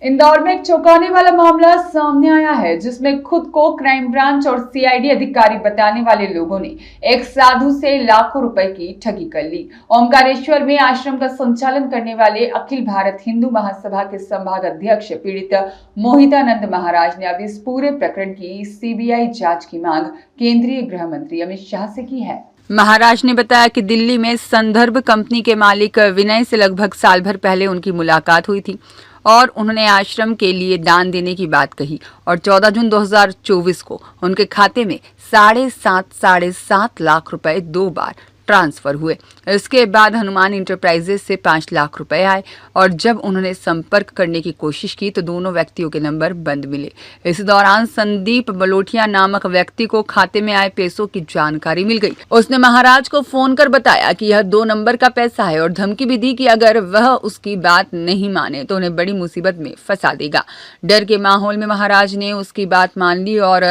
इंदौर में एक चौंकाने वाला मामला सामने आया है, जिसमें खुद को क्राइम ब्रांच और सीआईडी अधिकारी बताने वाले लोगों ने एक साधु से लाखों रुपए की ठगी कर ली। ओमकारेश्वर में आश्रम का संचालन करने वाले अखिल भारत हिंदू महासभा के संभाग अध्यक्ष पीड़ित मोहितानंद महाराज ने अब इस पूरे प्रकरण की सीबीआई जांच की मांग केंद्रीय गृह मंत्री अमित शाह से की है। महाराज ने बताया कि दिल्ली में संदर्भ कंपनी के मालिक विनय से लगभग साल भर पहले उनकी मुलाकात हुई थी और उन्होंने आश्रम के लिए दान देने की बात कही और 14 जून 2024 को उनके खाते में 7.5 लाख रुपए 2 बार ट्रांसफर हुए। इसके बाद हनुमान इंटरप्राइजेस से 5 लाख रुपए आए और जब उन्होंने संपर्क करने की कोशिश की तो दोनों व्यक्तियों के नंबर बंद मिले। इस दौरान संदीप बलोटिया नामक व्यक्ति को खाते में आए पैसों की जानकारी मिल गई। उसने महाराज को फोन कर बताया कि यह 2 नंबर का पैसा है और धमकी भी दी कि अगर वह उसकी बात नहीं माने तो उन्हें बड़ी मुसीबत में फंसा देगा। डर के माहौल में महाराज ने उसकी बात मान ली और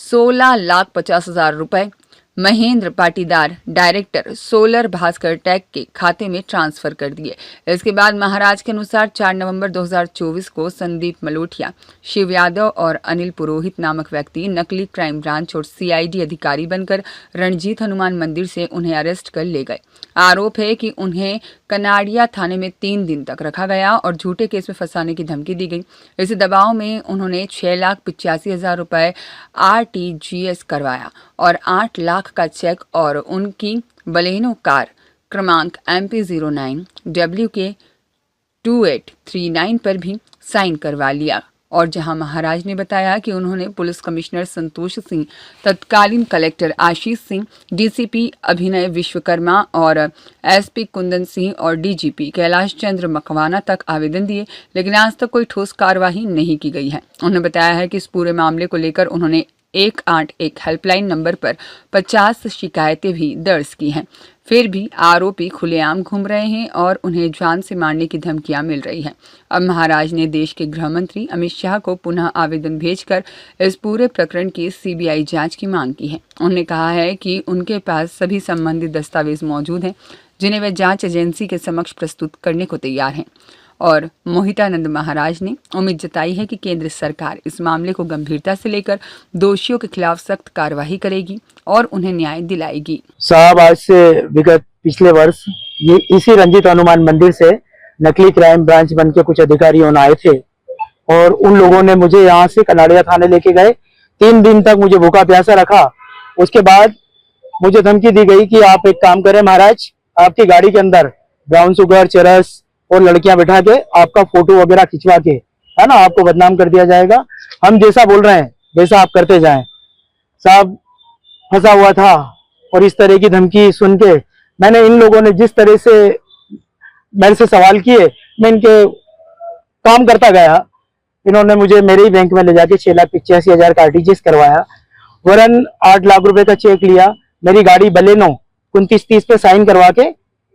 16,50,000 रुपए Mahendra Patidar director solar Bhaskar tech के खाते में ट्रांसफर कर दिए। इसके बाद महाराज के अनुसार 4 नवंबर 2024 को संदीप मलोटिया, शिव यादव और अनिल पुरोहित नामक व्यक्ति नकली क्राइम ब्रांच और सीआईडी अधिकारी बनकर रणजीत हनुमान मंदिर से उन्हें अरेस्ट कर ले गए। आरोप है कि उन्हें कनाड़िया थाने में 3 दिन तक रखा गया और झूठे केस में फंसाने की धमकी दी गई। इस दबाव में उन्होंने 6,85,000 रुपए RTGS करवाया और 8 लाख का चेक और उनकी बलेनो कार क्रमांक MP09 WK 2839 पर भी साइन करवा लिया। और जहां महाराज ने बताया कि उन्होंने पुलिस कमिश्नर संतोष सिंह, तत्कालीन कलेक्टर आशीष सिंह, डीसीपी अभिनय विश्वकर्मा और एसपी कुंदन सिंह और डीजीपी कैलाश चंद्र मकवाना तक आवेदन दिए, लेकिन आज तक कोई ठोस कार्रवाई नहीं की गई है। उन्होंने बताया है कि इस पूरे मामले को लेकर उन्होंने 181 हेल्पलाइन नंबर पर 50 शिकायतें भी दर्ज की हैं। फिर भी आरोपी खुलेआम घूम रहे हैं और उन्हें जान से मारने की धमकियां मिल रही हैं। अब महाराज ने देश के गृह मंत्री अमित शाह को पुनः आवेदन भेजकर इस पूरे प्रकरण की सीबीआई जांच की मांग की है। उन्होंने कहा है कि उनके पास सभी संबंधित दस्तावेज मौजूद हैं, जिन्हें वे जांच एजेंसी के समक्ष प्रस्तुत करने को तैयार हैं। और मोहितानंद महाराज ने उम्मीद जताई है कि केंद्र सरकार इस मामले को गंभीरता से लेकर दोषियों के खिलाफ सख्त कार्रवाई करेगी और उन्हें न्याय दिलाएगी। साहब, आज से विगत पिछले वर्ष ये इसी रंजीत हनुमान मंदिर से नकली क्राइम ब्रांच बन के कुछ अधिकारी होने आए थे और उन लोगों ने मुझे यहाँ से कनाड़िया थाने लेके गए। 3 दिन तक मुझे भूखा प्यासा रखा। उसके बाद मुझे धमकी दी गई कि आप एक काम करें महाराज, आपकी गाड़ी के अंदर ब्राउन शुगर, चरस और लड़कियां बैठा के आपका फोटो वगैरह खिंचवा के, है ना, आपको बदनाम कर दिया जाएगा। हम जैसा बोल रहे हैं वैसा आप करते जाएं। साहब, फंसा हुआ था और इस तरह की धमकी सुन के मैंने इन लोगों ने जिस तरह से मेरे से सवाल किए, मैं इनके काम करता गया। इन्होंने मुझे मेरे ही बैंक में ले जाके 6,85,000 का RTGS करवाया, वरन 8 लाख रुपए का चेक लिया। मेरी गाड़ी बलेनो 2930 पे साइन करवा के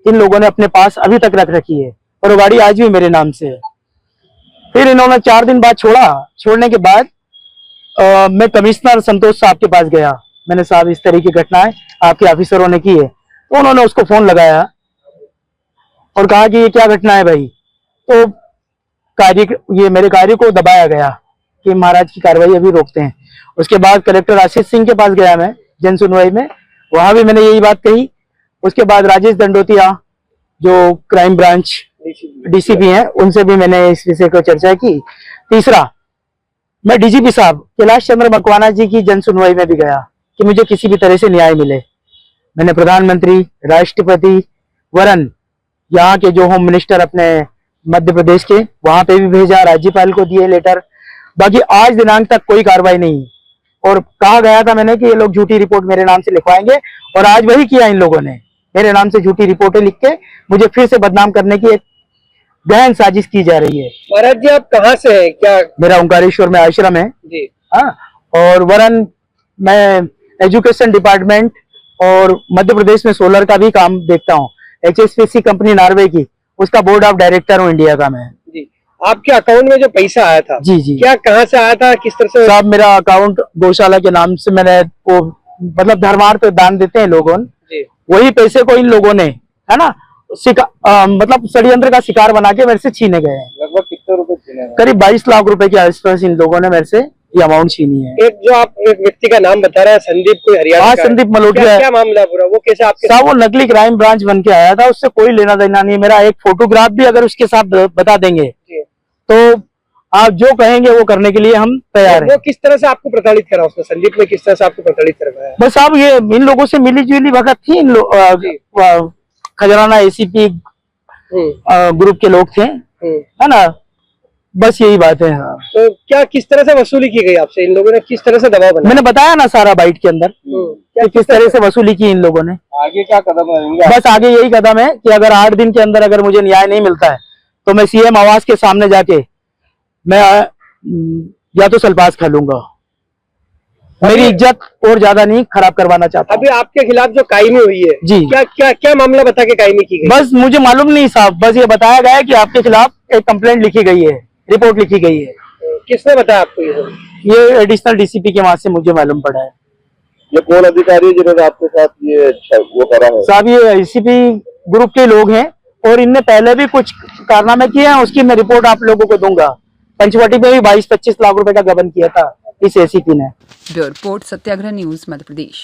इन लोगों ने अपने पास अभी तक रख रखी है और वो गाड़ी आज भी मेरे नाम से है। फिर इन्होंने 4 दिन बाद छोड़ा। छोड़ने के बाद मैं कमिश्नर संतोष साहब के पास गया। मैंने, साहब, इस तरह की घटनाएं आपके ऑफिसरों ने की है। तो उन्होंने उसको फोन लगाया और कहा कि ये क्या घटना है भाई। तो ये मेरे कार्य को दबाया गया कि महाराज की कार्रवाई अभी रोकते हैं। उसके बाद कलेक्टर आशीष सिंह के पास गया मैं जन सुनवाई में, वहां भी मैंने यही बात कही। उसके बाद राजेश दंडोतिया जो क्राइम ब्रांच डीसीपी हैं, उनसे भी मैंने इस विषय को चर्चा की। तीसरा, मैं डीजीपी साहब कैलाश चंद्र मकवाना जी की जन सुनवाई में भी गया कि मुझे किसी भी तरह से न्याय मिले। मैंने प्रधानमंत्री, राष्ट्रपति, वरन यहाँ के जो होम मिनिस्टर अपने मध्य प्रदेश के, वहां पे भी भेजा, राज्यपाल को दिए लेटर। बाकी आज दिनांक तक कोई कार्रवाई नहीं। और कहा गया था मैंने कि ये लोग झूठी रिपोर्ट मेरे नाम से लिखवाएंगे और आज वही किया इन लोगों ने। मेरे नाम से झूठी रिपोर्टें लिख के मुझे फिर से बदनाम करने की एक गहन साजिश की जा रही है। महाराज जी, आप कहाँ से हैं? क्या मेरा ओंकारेश्वर में आश्रम है जी। हाँ, और वरन मैं एजुकेशन डिपार्टमेंट और मध्य प्रदेश में सोलर का भी काम देखता हूँ। HSPC कंपनी नॉर्वे की, उसका बोर्ड ऑफ डायरेक्टर हूँ इंडिया का मैं। जी। आपके अकाउंट में जो पैसा आया था, जी जी, क्या कहाँ से आया था, किस तरह से? साहब, मेरा अकाउंट गौशाला के नाम से मैंने वो मतलब धर्मार्थ दान देते हैं लोगों, वही पैसे को इन लोगों ने, है ना, मतलब षड्यंत्र का शिकार बना के मेरे से छीने गए हैं। लगभग कितने रुपए? करीब 22 लाख रुपए के आसपास इन लोगों ने मेरे से ये अमाउंट छीनी है। एक जो आप एक व्यक्ति का नाम बता रहे हैं, संदीप कोई हरियाणा हाँ, का है। संदीप मलोटिया क्या, है। क्या मामला है पूरा, वो कैसे आपके साहब वो नकली क्राइम ब्रांच बन के आया था, उससे कोई लेना देना नहीं है। मेरा एक फोटोग्राफ भी अगर उसके साथ बता देंगे जी। तो आप जो कहेंगे वो करने के लिए हम तैयार वो हैं। किस तरह से आपको प्रताड़ित करा उसने, संदीप ने किस तरह से आपको प्रताड़ित करवाया? बस साहब ये इन लोगों से मिली जुली वक्त थी, इन खजराना एसीपी ग्रुप के लोग थे, है ना, बस यही बात है। हाँ, तो क्या किस तरह से वसूली की गई आपसे, इन लोगों ने किस तरह से दबाव बनाया? मैंने बताया ना सारा बाइट के अंदर कि किस तरह से वसूली की इन लोगों ने। आगे क्या कदम रहेंगे? बस आगे यही कदम है कि अगर 8 दिन के अंदर अगर मुझे न्याय नहीं मिलता है तो मैं सीएम आवास के सामने जाके मैं या तो सल्पास खा लूंगा। मेरी इज्जत और ज्यादा नहीं खराब करवाना चाहता। अभी आपके खिलाफ जो कायमी हुई है जी। क्या क्या क्या मामला बता के कायमी की गई? बस मुझे मालूम नहीं साहब, बस ये बताया गया है कि आपके खिलाफ एक कंप्लेंट लिखी गई है, रिपोर्ट लिखी गई है। किसने बताया आपको ये? ये एडिशनल डीसीपी के वहां से मुझे मालूम पड़ा है। ये कौन अधिकारी है जिन्होंने आपके साथ ये वो करा है? साहब ये एसीपी ग्रुप के लोग हैं और इनने पहले भी कुछ कारनामे किए हैं, उसकी मैं रिपोर्ट आप लोगों को दूंगा। पंचवटी में भी 22-25 लाख रुपए का गबन किया था इस एसीपी ने। ब्यूरो रिपोर्ट, सत्याग्रह न्यूज, मध्य प्रदेश।